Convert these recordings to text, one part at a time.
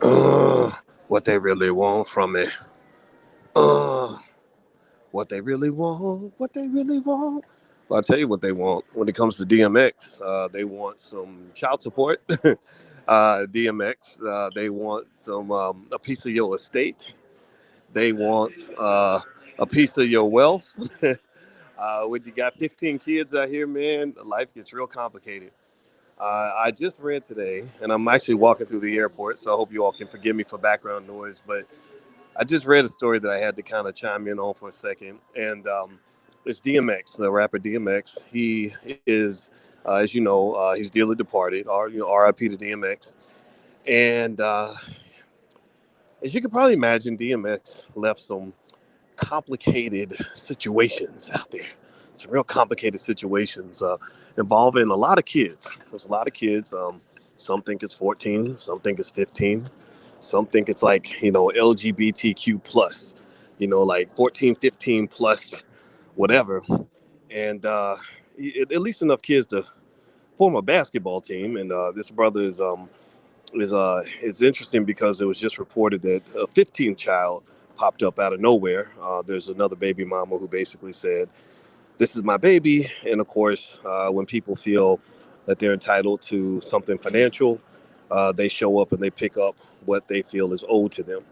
Uh, what they really want from me. Uh, what they really want. What they really want. Well, I'll tell you what they want. When it comes to DMX, they want some child support. DMX, they want some a piece of your estate. They want a piece of your wealth. When you got 15 kids out here, man, life gets real complicated. I just read today, and I'm actually walking through the airport, so I hope you all can forgive me for background noise. But I just read a story that I had to kind of chime in on for a second, and it's DMX, the rapper DMX. He is, as you know, he's dearly departed, or RIP to DMX. And as you can probably imagine, DMX left some complicated situations out there. Some real complicated situations involving a lot of kids. There's a lot of kids. Some think it's 14, some think it's 15, some think it's like, LGBTQ plus, like 14, 15 plus, whatever. And at least enough kids to form a basketball team. And this brother is interesting because it was just reported that a 15 child popped up out of nowhere. There's another baby mama who basically said, "This is my baby," and of course, when people feel that they're entitled to something financial, they show up and they pick up what they feel is owed to them.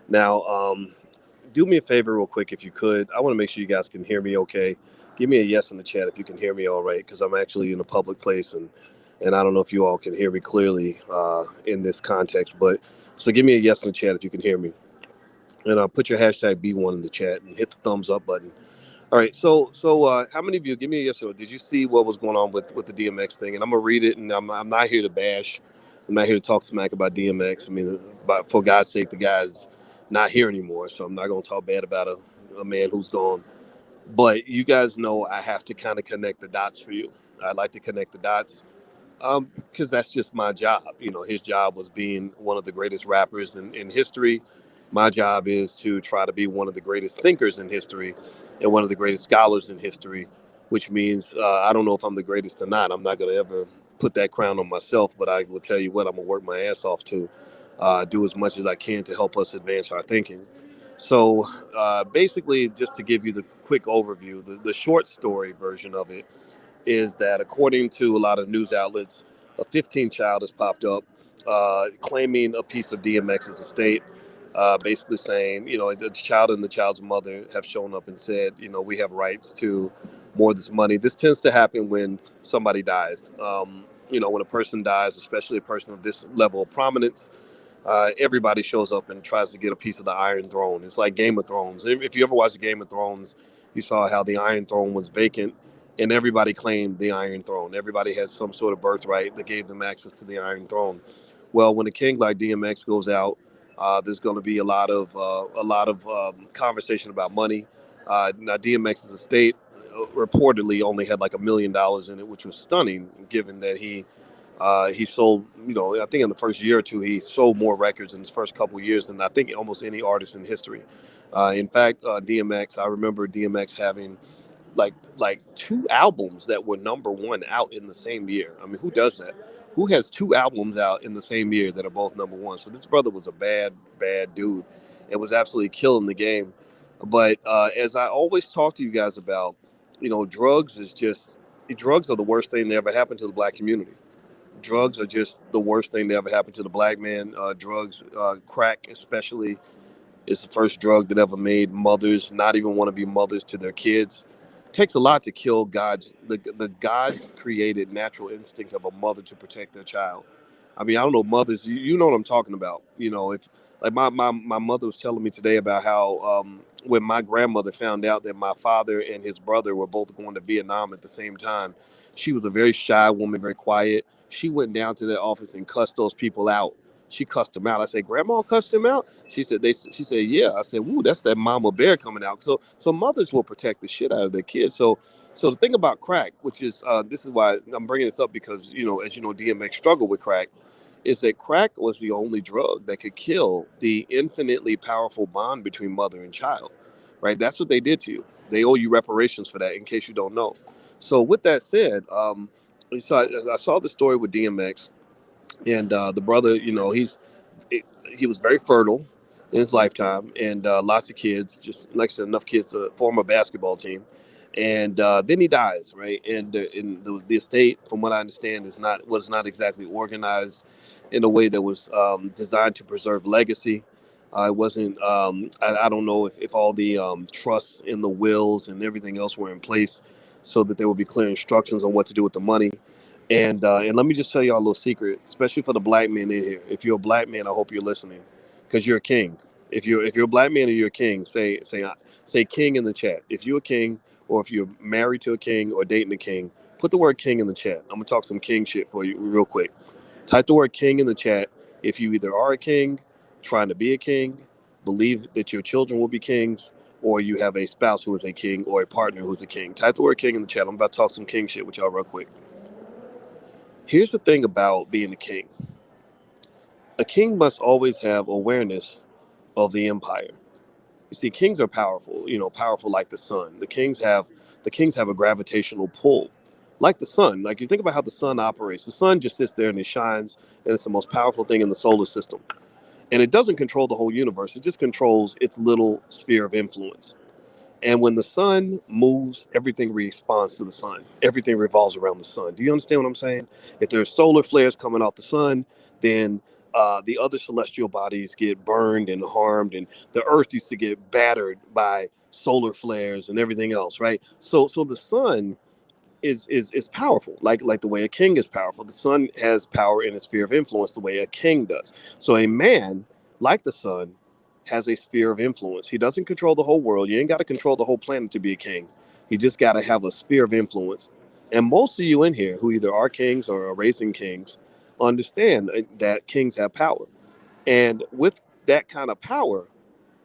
Now, do me a favor, real quick, if you could. I want to make sure you guys can hear me okay. Give me a yes in the chat if you can hear me all right, because I'm actually in a public place and I don't know if you all can hear me clearly in this context. But so give me a yes in the chat if you can hear me, and put your hashtag B1 in the chat and hit the thumbs up button. All right, so how many of you give me a yes or no? Did you see what was going on with the DMX thing? And I'm gonna read it, and I'm not here to bash. I'm not here to talk smack about DMX. I mean, but for God's sake, the guy's not here anymore, so I'm not gonna talk bad about a man who's gone. But you guys know I have to kind of connect the dots for you. I like to connect the dots because that's just my job. His job was being one of the greatest rappers in history. My job is to try to be one of the greatest thinkers in history and one of the greatest scholars in history, which means I don't know if I'm the greatest or not. I'm not going to ever put that crown on myself, but I will tell you what, I'm going to work my ass off to do as much as I can to help us advance our thinking. So basically, just to give you the quick overview, the short story version of it is that according to a lot of news outlets, a 15 child has popped up claiming a piece of DMX's estate, basically saying, the child and the child's mother have shown up and said, we have rights to more of this money. This tends to happen when somebody dies. When a person dies, especially a person of this level of prominence, everybody shows up and tries to get a piece of the Iron Throne. It's like Game of Thrones. If you ever watched Game of Thrones, you saw how the Iron Throne was vacant and everybody claimed the Iron Throne. Everybody has some sort of birthright that gave them access to the Iron Throne. Well, when a king like DMX goes out, there's going to be a lot of conversation about money. Now, DMX's estate reportedly only had like $1 million in it, which was stunning, given that he sold, I think in the first year or two, he sold more records in his first couple of years than I think almost any artist in history. In fact, DMX, I remember DMX having like two albums that were number one out in the same year. I mean, who does that? Who has two albums out in the same year that are both number one? So this brother was a bad dude and was absolutely killing the game. But as I always talk to you guys about, drugs are the worst thing that ever happened to the black community. Drugs are just the worst thing that ever happened to the black man. Drugs, crack especially, is the first drug that ever made mothers not even want to be mothers to their kids. It takes a lot to kill the God created natural instinct of a mother to protect their child. I mean, I don't know mothers. You know what I'm talking about. If like my mother was telling me today about how when my grandmother found out that my father and his brother were both going to Vietnam at the same time, she was a very shy woman, very quiet. She went down to their office and cussed those people out. She cussed them out. I said, "Grandma cussed him out." She said, She said, "Yeah." I said, "Ooh, that's that mama bear coming out." So mothers will protect the shit out of their kids. So the thing about crack, which is this is why I'm bringing this up because as you know, DMX struggled with crack, is that crack was the only drug that could kill the infinitely powerful bond between mother and child. Right? That's what they did to you. They owe you reparations for that. In case you don't know. So with that said, I saw the story with DMX and the brother. He's he was very fertile in his lifetime, and lots of kids, just like I said, enough kids to form a basketball team. And then he dies, right? And the estate, from what I understand, was not exactly organized in a way that was designed to preserve legacy. It wasn't. I don't know if all the trusts and the wills and everything else were in place so that there would be clear instructions on what to do with the money. And let me just tell y'all a little secret, especially for the black men in here. If you're a black man, I hope you're listening, because you're a king. If you're a black man and you're a king, say king in the chat. If you're a king, or if you're married to a king or dating a king, put the word king in the chat. I'm gonna talk some king shit for you real quick. Type the word king in the chat if you either are a king, trying to be a king, believe that your children will be kings, or you have a spouse who is a king or a partner who's a king. Type the word king in the chat. I'm about to talk some king shit with y'all real quick. Here's the thing about being a king. A king must always have awareness of the empire. You see, kings are powerful, powerful like the sun. The kings have a gravitational pull. Like the sun. Like you think about how the sun operates. The sun just sits there and it shines, and it's the most powerful thing in the solar system. And it doesn't control the whole universe. It just controls its little sphere of influence. And when the sun moves, everything responds to the sun. Everything revolves around the sun. Do you understand what I'm saying? If there's solar flares coming off the sun, then the other celestial bodies get burned and harmed, and the Earth used to get battered by solar flares and everything else, right? So the sun is powerful, like the way a king is powerful. The sun has power in a sphere of influence the way a king does. So a man, like the sun, has a sphere of influence. He doesn't control the whole world. You ain't got to control the whole planet to be a king. You just got to have a sphere of influence. And most of you in here who either are kings or are raising kings understand that kings have power. And with that kind of power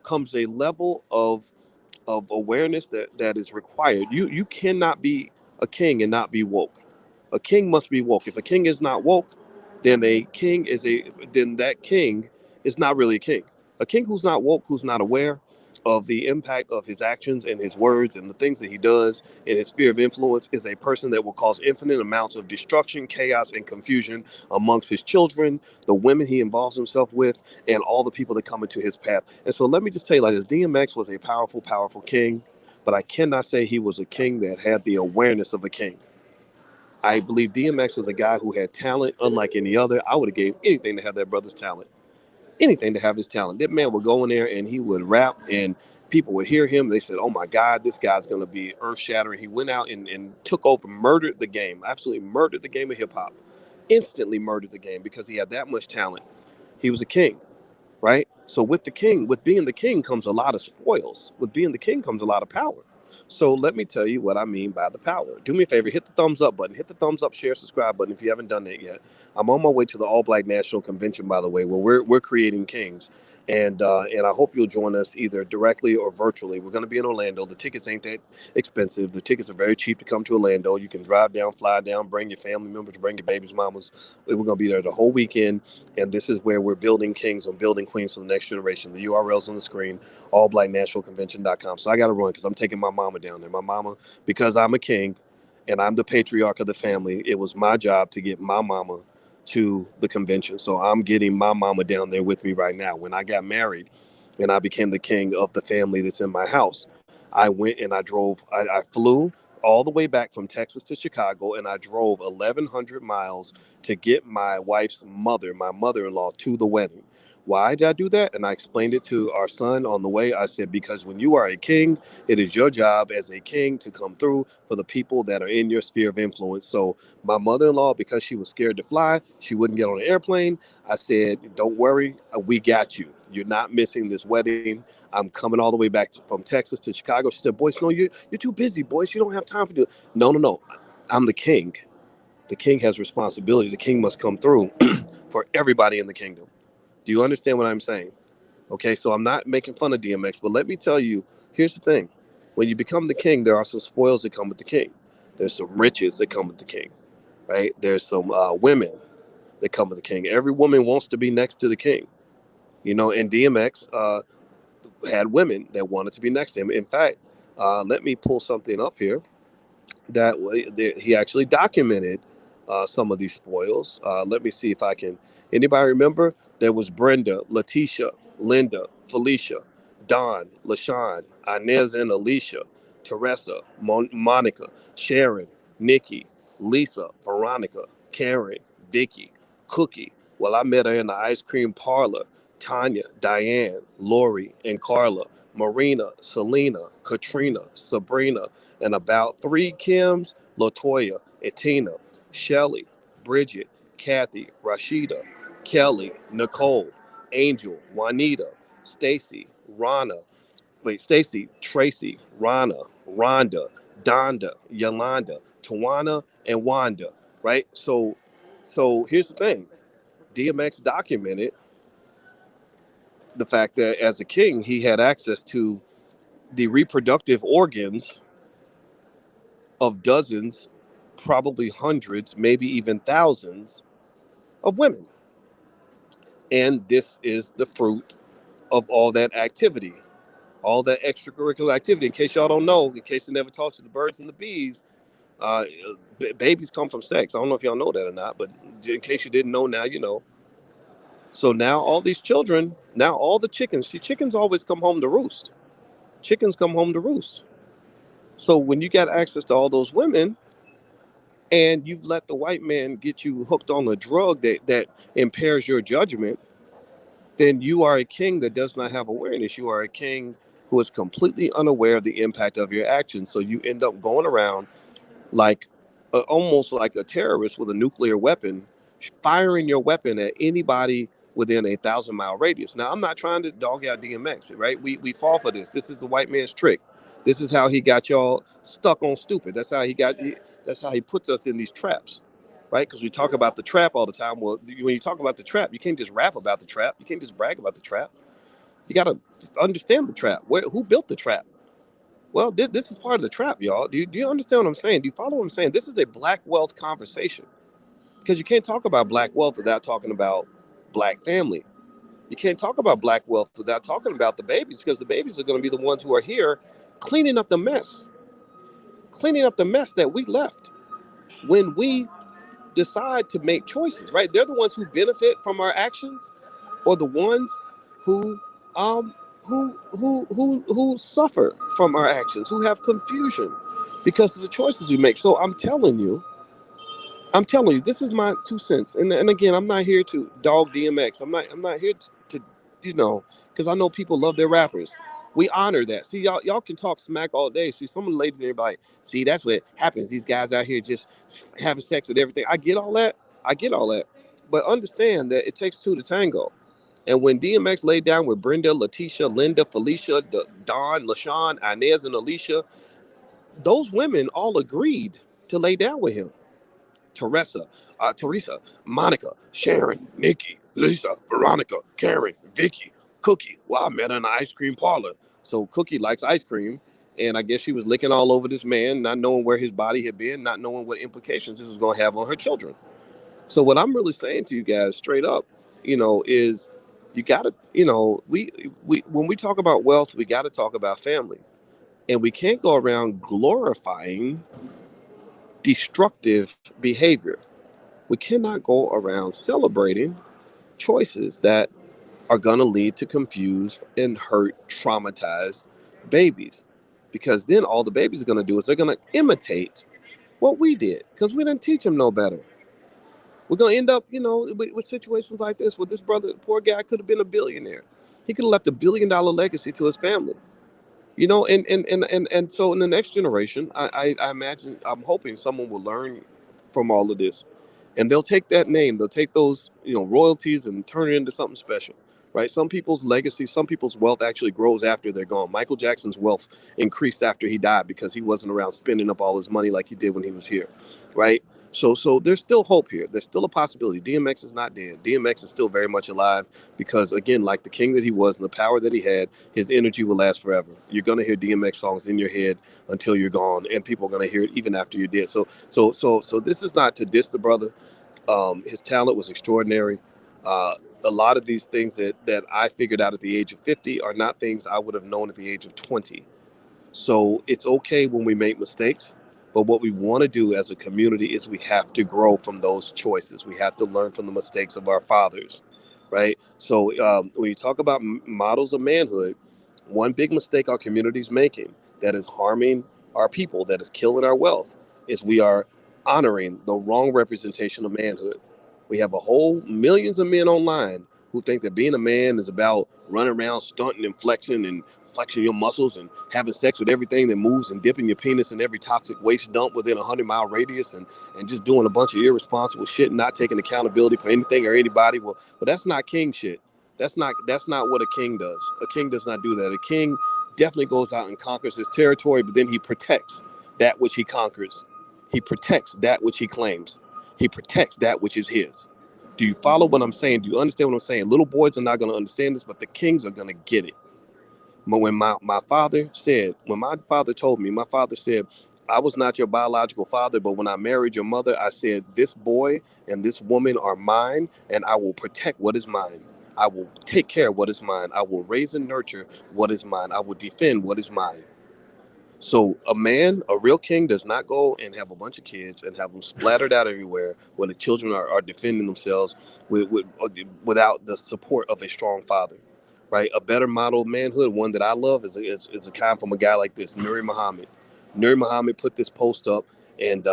comes a level of awareness that is required. You cannot be a king and not be woke. A king must be woke. If a king is not woke, then that king is not really a king. A king who's not woke, who's not aware of the impact of his actions and his words and the things that he does in his sphere of influence, is a person that will cause infinite amounts of destruction, chaos, and confusion amongst his children, the women he involves himself with, and all the people that come into his path. And so let me just tell you like this: DMX was a powerful, powerful king, but I cannot say he was a king that had the awareness of a king. I believe DMX was a guy who had talent unlike any other. I would have gave anything to have that brother's talent. Anything to have his talent. That man would go in there and he would rap, and people would hear him. They said, "Oh my God, this guy's going to be earth shattering." He went out and took over, murdered the game, absolutely murdered the game of hip hop, instantly murdered the game because he had that much talent. He was a king, right? So with being the king comes a lot of spoils. With being the king comes a lot of power. So let me tell you what I mean by the power. Do me a favor, hit the thumbs up button, hit the thumbs up, share, subscribe button if you haven't done that yet. I'm on my way to the All Black National Convention, by the way, where we're creating kings, and I hope you'll join us either directly or virtually. We're going to be in Orlando. The tickets ain't that expensive. The tickets are very cheap to come to Orlando. You can drive down, fly down, bring your family members, bring your babies, mamas. We're going to be there the whole weekend, and this is where we're building kings and building queens for the next generation. The URL's on the screen, allblacknationalconvention.com. So I got to run because I'm taking my mama down there. My mama, because I'm a king and I'm the patriarch of the family, it was my job to get my mama to the convention. So I'm getting my mama down there with me right now. When I got married and I became the king of the family that's in my house, I went and I flew all the way back from Texas to Chicago, and I drove 1,100 miles to get my wife's mother, my mother-in-law, to the wedding. Why did I do that? And I explained it to our son on the way. I said, because when you are a king, it is your job as a king to come through for the people that are in your sphere of influence. So my mother-in-law, because she was scared to fly, she wouldn't get on an airplane. I said, don't worry, we got you. You're not missing this wedding. I'm coming all the way back from Texas to Chicago. She said, Boyce, no, you're too busy, Boyce. You don't have time to do it. No, no, no. I'm the king. The king has responsibility. The king must come through for everybody in the kingdom. Do you understand what I'm saying? Okay, so I'm not making fun of DMX, but let me tell you, here's the thing. When you become the king, there are some spoils that come with the king. There's some riches that come with the king, right? There's some women that come with the king. Every woman wants to be next to the king, and DMX had women that wanted to be next to him. In fact, let me pull something up here that he actually documented some of these spoils. Let me see if I can. Anybody remember? There was Brenda, Letitia, Linda, Felicia, Don, LaShawn, Inez and Alicia, Teresa, Monica, Sharon, Nikki, Lisa, Veronica, Karen, Vicky, Cookie. Well, I met her in the ice cream parlor. Tanya, Diane, Lori, and Carla, Marina, Selena, Katrina, Sabrina, and about three Kims, Latoya, and Tina, Shelly, Bridget, Kathy, Rashida, Kelly, Nicole, Angel, Juanita, Stacy, Stacy, Tracy, Rana, Rhonda, Donda, Yolanda, Tawana, and Wanda, right? So here's the thing. DMX documented the fact that as a king, he had access to the reproductive organs of dozens, probably hundreds, maybe even thousands of women. And this is the fruit of all that activity, all that extracurricular activity. In case y'all don't know, in case you never talked to the birds and the bees, uh, babies come from sex. I don't know if y'all know that or not, but in case you didn't know, now you know. So now all these children, now all the chickens, see, chickens always come home to roost. Chickens come home to roost. So when you got access to all those women, and you've let the white man get you hooked on a drug that impairs your judgment, then you are a king that does not have awareness. You are a king who is completely unaware of the impact of your actions. So you end up going around like almost like a terrorist with a nuclear weapon, firing your weapon at anybody within 1,000-mile radius. Now, I'm not trying to dog out DMX, right? We fall for this. This is the white man's trick. This is how he got y'all stuck on stupid. That's how he puts us in these traps, right? Because we talk about the trap all the time. Well, when you talk about the trap, you can't just rap about the trap. You can't just brag about the trap. You got to understand the trap. Who built the trap? Well, this is part of the trap, y'all. Do you understand what I'm saying? Do you follow what I'm saying? This is a black wealth conversation because you can't talk about black wealth without talking about black family. You can't talk about black wealth without talking about the babies because the babies are going to be the ones who are here cleaning up the mess that we left when we decide to make choices, right? They're the ones who benefit from our actions or the ones who um who suffer from our actions, who have confusion because of the choices we make. So I'm telling you, this is my 2 cents. And again, I'm not here to dog DMX. I'm not here to because I know people love their rappers. We honor that. See, y'all can talk smack all day. See, some of the ladies in here be like, see, that's what happens. These guys out here just having sex with everything. I get all that. I get all that. But understand that it takes two to tango. And when DMX laid down with Brenda, Letitia, Linda, Felicia, Dawn, LaShawn, Inez, and Alicia, those women all agreed to lay down with him. Teresa, Monica, Sharon, Nikki, Lisa, Veronica, Karen, Vicky, Cookie. Well, I met her in the ice cream parlor. So Cookie likes ice cream. And I guess she was licking all over this man, not knowing where his body had been, not knowing what implications this is going to have on her children. So what I'm really saying to you guys straight up, is you got to, we when we talk about wealth, we got to talk about family. And we can't go around glorifying destructive behavior. We cannot go around celebrating choices that are going to lead to confused and hurt, traumatized babies. Because then all the babies are going to do is they're going to imitate what we did because we didn't teach them no better. We're going to end up, with situations like this where this brother, poor guy, could have been a billionaire. He could have left $1 billion legacy to his family. And so in the next generation, I imagine, I'm hoping someone will learn from all of this, and they'll take that name, they'll take those royalties and turn it into something special, right? Some people's legacy, some people's wealth actually grows after they're gone. Michael Jackson's wealth increased after he died because he wasn't around spending up all his money like he did when he was here, right? So there's still hope here. There's still a possibility. DMX is not dead. DMX is still very much alive because, again, like the king that he was and the power that he had, his energy will last forever. You're gonna hear DMX songs in your head until you're gone, and people are gonna hear it even after you're dead. So this is not to diss the brother. His talent was extraordinary. A lot of these things that I figured out at the age of 50 are not things I would have known at the age of 20. So it's okay when we make mistakes. But what we want to do as a community is we have to grow from those choices. We have to learn from the mistakes of our fathers, right? So when you talk about models of manhood, one big mistake our community is making that is harming our people, that is killing our wealth, is we are honoring the wrong representation of manhood. We have a whole millions of men online who think that being a man is about running around stunting and flexing your muscles and having sex with everything that moves and dipping your penis in every toxic waste dump within a 100-mile radius and just doing a bunch of irresponsible shit and not taking accountability for anything or anybody. Well, but that's not king shit. That's not what a king does. A king does not do that. A king definitely goes out and conquers his territory, but then he protects that which he conquers. He protects that which he claims. He protects that which is his. Do you follow what I'm saying? Do you understand what I'm saying? Little boys are not going to understand this, but the kings are going to get it. But when my father told me, my father said, I was not your biological father, but when I married your mother, I said, this boy and this woman are mine, and I will protect what is mine. I will take care of what is mine. I will raise and nurture what is mine. I will defend what is mine. So a man, a real king, does not go and have a bunch of kids and have them splattered out everywhere where the children are defending themselves without the support of a strong father, right? A better model of manhood, one that I love, is a kind from a guy like this, Nuri Muhammad. Nuri Muhammad put this post up, and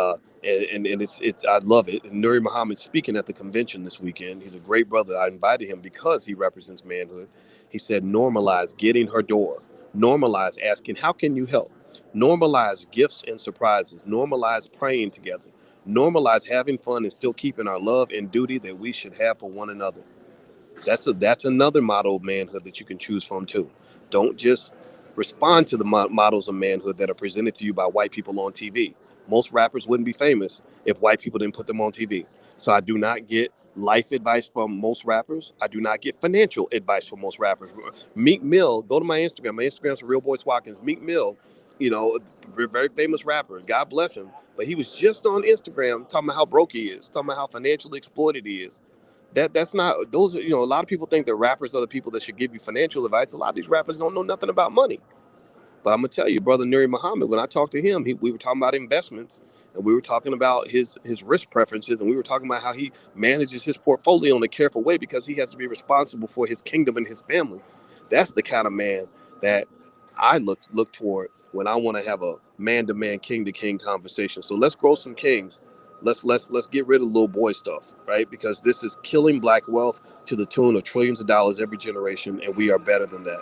it's I love it. And Nuri Muhammad speaking at the convention this weekend. He's a great brother. I invited him because he represents manhood. He said, normalize getting her door. Normalize asking, how can you help? Normalize gifts and surprises. Normalize praying together. Normalize having fun and still keeping our love and duty that we should have for one another. That's another model of manhood that you can choose from too. Don't just respond to the models of manhood that are presented to you by white people on TV. Most rappers wouldn't be famous if white people didn't put them on TV. So I do not get life advice from most rappers. I do not get financial advice from most rappers. Meek Mill, go to my Instagram. My Instagram's Real Boy Swatkins. Meek Mill, very famous rapper. God bless him. But he was just on Instagram talking about how broke he is, talking about how financially exploited he is. That's not those are, a lot of people think that rappers are the people that should give you financial advice. A lot of these rappers don't know nothing about money. But I'm gonna tell you, brother Nuri Muhammad, when I talked to him, we were talking about investments, and we were talking about his risk preferences, and we were talking about how he manages his portfolio in a careful way because he has to be responsible for his kingdom and his family. That's the kind of man that I look toward when I want to have a man-to-man, king-to-king conversation. So let's grow some kings. Let's get rid of little boy stuff, right? Because this is killing black wealth to the tune of trillions of dollars every generation, and we are better than that.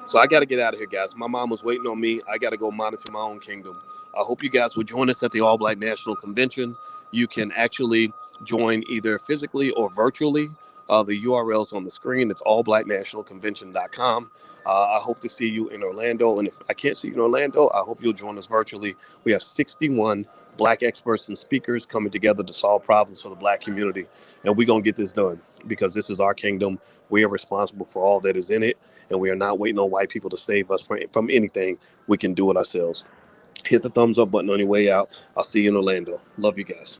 So I got to get out of here, guys. My mom was waiting on me. I got to go monitor my own kingdom. I hope you guys will join us at the All Black National Convention. You can actually join either physically or virtually. The URL's on the screen. It's allblacknationalconvention.com. I hope to see you in Orlando. And if I can't see you in Orlando, I hope you'll join us virtually. We have 61 black experts and speakers coming together to solve problems for the black community. And we're going to get this done because this is our kingdom. We are responsible for all that is in it. And we are not waiting on white people to save us from anything. We can do it ourselves. Hit the thumbs up button on your way out. I'll see you in Orlando. Love you guys.